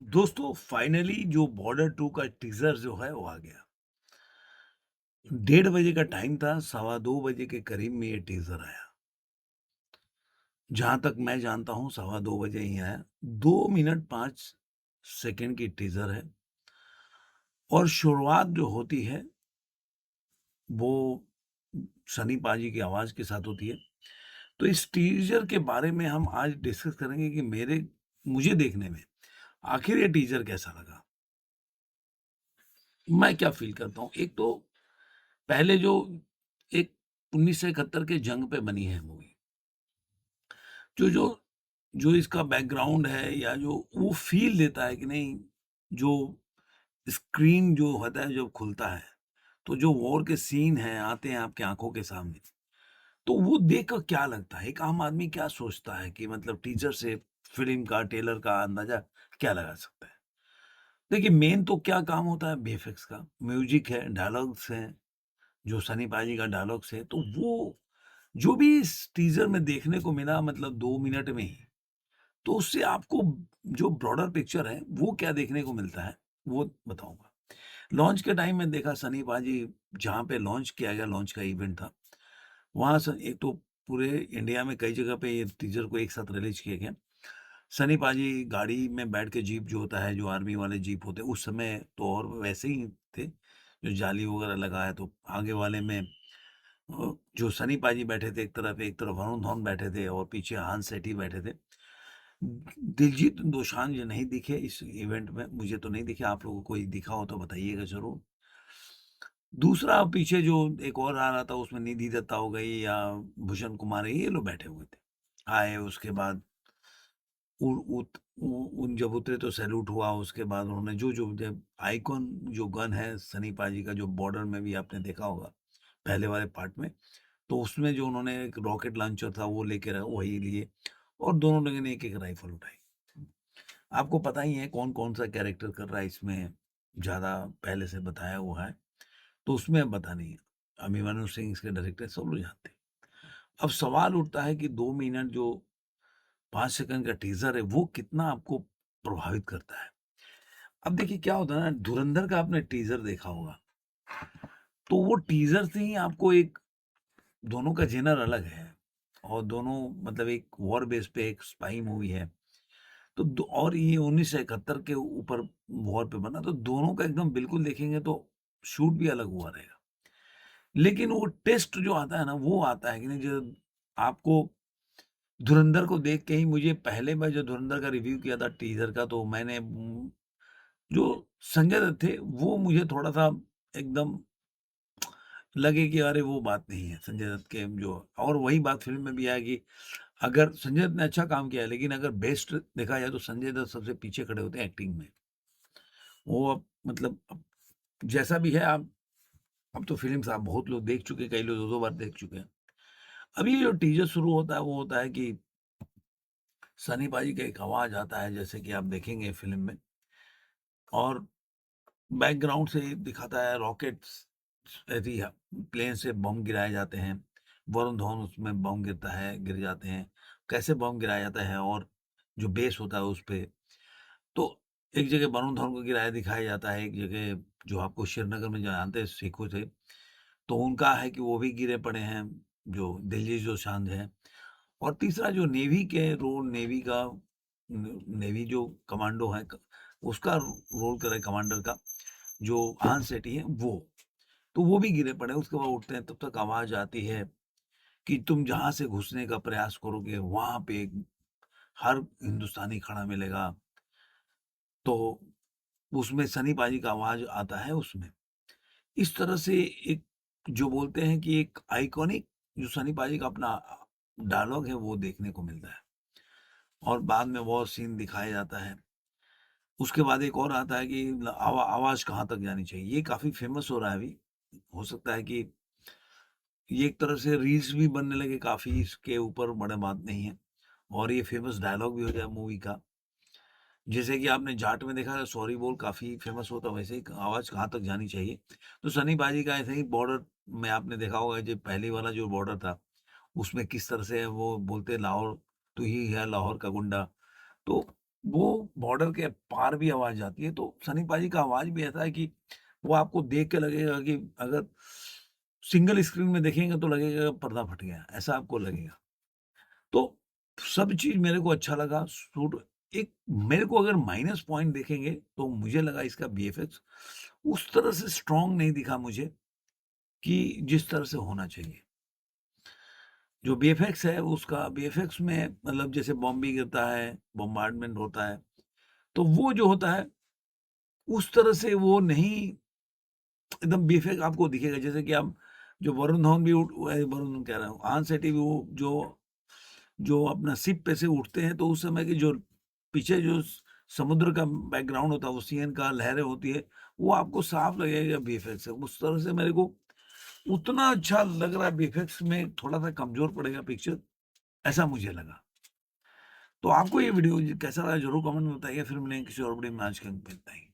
दोस्तों फाइनली जो बॉर्डर 2 का टीज़र जो है वो आ गया। 1:30 बजे का टाइम था, सवा 2 बजे के करीब में ये टीज़र आया। जहाँ तक मैं जानता हूँ सवा 2 बजे ही आया। 2 मिनट 5 सेकंड की टीज़र है और शुरुआत जो होती है वो सनी पाजी की आवाज़ के साथ होती है। तो इस टीज़र के बारे में हम आज डिस्कस करेंगे कि मुझे देखने में आखिर ये टीज़र कैसा लगा? मैं क्या फ़ील करता हूँ? एक तो पहले जो एक 1971 के जंग पे बनी है मूवी, जो जो जो इसका बैकग्राउंड है या जो वो फ़ील देता है कि नहीं, जो स्क्रीन जो होता है जब खुलता है, तो जो वॉर के सीन हैं, आते हैं आपकी आँखों के सामने, तो वो देखकर क्या लगता है? एक आम आदमी क्या सोचता है कि मतलब टीज़र से फ़िल्म का, ट्रेलर का अंदाज़ा क्या लगा सकता है? देखिए, मेन तो क्या काम होता है वीएफएक्स का, म्यूज़िक है, डायलॉग्स हैं, जो सनी पाजी का डायलॉग्स है, तो वो जो भी इस टीज़र में देखने को मिला मतलब 2 मिनट में ही, तो उससे आपको जो ब्रॉडर पिक्चर है, वो क्या देखने को मिलता है, वो बताऊँगा। लॉन्च के टाइम में देखा सनी पाजी जहाँ पे लॉन्च किया गया, लॉन्च का इवेंट था, वहाँ से एक तो पूरे इंडिया में कई जगह पे ये टीज़र को एक साथ रिलीज़ किया गया। सनी पाजी गाड़ी में बैठ के जीप जो होता है, जो आर्मी वाले जीप होते हैं, उस समय तो और वैसे ही थे, जो जाली वगैरह लगा है, तो आगे वाले में जो सनी पाजी बैठे थे एक तरफ वरुण धवन बैठे थे और पीछे हांस सेठी बैठे थे। दिलजीत दोसांझ नहीं दिखे इस इवेंट में, मुझे तो नहीं दिखे, आप लोगों को कोई दिखा हो तो बताइएगा ज़रूर। दूसरा पीछे जो एक और आ रहा था उसमें निधि दत्ता हो गई या भूषण कुमार, ये लोग बैठे हुए थे। आए उसके बाद उ उत उ उन जब उतरे तो सैल्यूट हुआ, उसके बाद उन्होंने जो जब आइकॉन जो गन है सनी पाजी का जो बॉर्डर में भी आपने देखा होगा, पहले वाले पार्ट में, तो उसमें जो उन्होंने एक रॉकेट लॉन्चर था वो लेके वही लिए और दोनों लोगों ने एक-एक राइफल उठाई। आपको पता ही है कौन-कौन सा कैरेक्टर कर रहा है इसमें, ज़्यादा पहले से बताया हुआ है, तो उसमें अब बता नहीं है। अभिमन्यु सिंह इसके डायरेक्टर सब लोग जानते हैं। अब सवाल उठता है कि 2 मिनट जो 5 सेकंड का टीज़र है, वो कितना आपको प्रभावित करता है? अब देखिए क्या होता है ना, धुरंधर का आपने टीज़र देखा होगा, तो वो टीज़र से ही आपको एक दोनों का जेनर अलग है और दोनों मतलब एक वॉर बेस पे एक स्पाई मूवी है। तो दो और ये 1971 के ऊपर वॉर पे बना, तो दोनों का एकदम बिल्कुल देखेंगे तो शूट भी अलग हुआ रहेगा। लेकिन वो टेस्ट जो आता है ना, वो आता है कि नहीं, जो आपको धुरंधर को देख के ही मुझे पहले मैं जो धुरंधर का रिव्यू किया था टीज़र का, तो मैंने जो संजय दत्त थे, वो मुझे थोड़ा-सा एकदम लगे कि अरे वो बात नहीं है संजय दत्त के जो, और वही बात फ़िल्म में भी है कि अगर संजय दत्त ने अच्छा काम किया है, लेकिन अगर बेस्ट देखा जाए तो संजय दत्त सबसे पीछे खड़े होते हैं एक्टिंग में। वो अब मतलब अब जैसा भी है, आप अब तो फ़िल्म्स आप बहुत लोग देख चुके हैं, कई लोग 2-2 बार देख चुके हैं। अब ये जो टीज़र शुरू होता है, वो होता है कि सनी पाजी का एक आवाज़ आता है, जैसे कि आप देखेंगे फ़िल्म में, और बैकग्राउंड से दिखाता है रॉकेट्स, ऐसी ह प्लेन से बम गिराए जाते हैं। वरुण धवन उसमें बम गिरता है, गिर जाते हैं। कैसे बम गिराया जाता है और जो बेस होता है उस पे, तो एक जगह वरुण धवन को गिराया दिखाया जाता है, एक जगह जो आपको श्रीनगर में जानते हैं सिखों थे, तो उनका है कि वो भी गिरे पड़े हैं, जो दिल्ली जो शांत है। और तीसरा जो नेवी के रोल, नेवी का नेवी जो कमांडो है, उसका रोल करे कमांडर का, जो हांस सेठी है वो, तो वो भी गिरे पड़े हैं। उसके बाद उठते हैं, तब तक आवाज आती है कि तुम जहां से घुसने का प्रयास करोगे वहां पे हर हिंदुस्तानी खड़ा मिलेगा। तो उसमें सनी पाजी का आवाज आता है उसमें। इस तरह से एक जो बोलते हैं कि एक आइकॉनिक जो सनी पाजी का अपना डायलॉग है वो देखने को मिलता है और बाद में वो सीन दिखाया जाता है। उसके बाद एक और आता है कि आवाज कहाँ तक जानी चाहिए, ये काफी फेमस हो रहा है अभी। हो सकता है कि ये एक तरह से रील्स भी बनने लगे काफी इसके ऊपर, बड़ा बात नहीं है, और ये फेमस डायलॉग भी हो जाए मूवी का। जैसे कि आपने जाट में देखा है सॉरी बोल काफ़ी फ़ेमस होता, वैसे ही आवाज़ कहाँ तक जानी चाहिए। तो सनी पाजी का ऐसे ही बॉर्डर में आपने देखा होगा, जो पहले वाला जो बॉर्डर था, उसमें किस तरह से वो बोलते हैं, लाहौर तू ही है लाहौर का गुंडा। तो वो बॉर्डर के पार भी आवाज़ जाती है। तो सनी पाजी का आवाज़ भी ऐसा है कि वो आपको देख के लगेगा कि अगर सिंगल स्क्रीन में देखेंगे तो लगेगा पर्दा फट गया, ऐसा आपको लगेगा। तो सब चीज़ मेरे को अच्छा लगा, सूट एक मेरे को अगर माइनस पॉइंट देखेंगे तो मुझे लगा इसका बीएफएक्स उस तरह से स्ट्रॉन्ग नहीं दिखा मुझे कि जिस तरह से होना चाहिए। जो बीएफएक्स है उसका बीएफएक्स में मतलब जैसे बॉम्ब भी गिरता है, बॉम्बार्डमेंट होता है, तो वो जो होता है उस तरह से वो नहीं एकदम बीएफएक्स आपको दिखेगा। जैसे कि आप जो वरुण धवन भी वरुण धवन कह रहा हूँ, आन सेठी भी वो जो जो अपना शिप पे से उठते हैं तो उस समय की जो पीछे जो समुद्र का बैकग्राउंड होता है, ओशियन का लहरें होती है, वो आपको साफ लगेगा बीएफएक्स से। उस तरह से मेरे को उतना अच्छा लग रहा है बीएफएक्स में थोड़ा सा कमजोर पड़ेगा पिक्चर, ऐसा मुझे लगा। तो आपको ये वीडियो कैसा लगा जरूर कमेंट में बताइए। फिर मिलेंगे किसी और वीडियो में, आज के लिए इतना ही।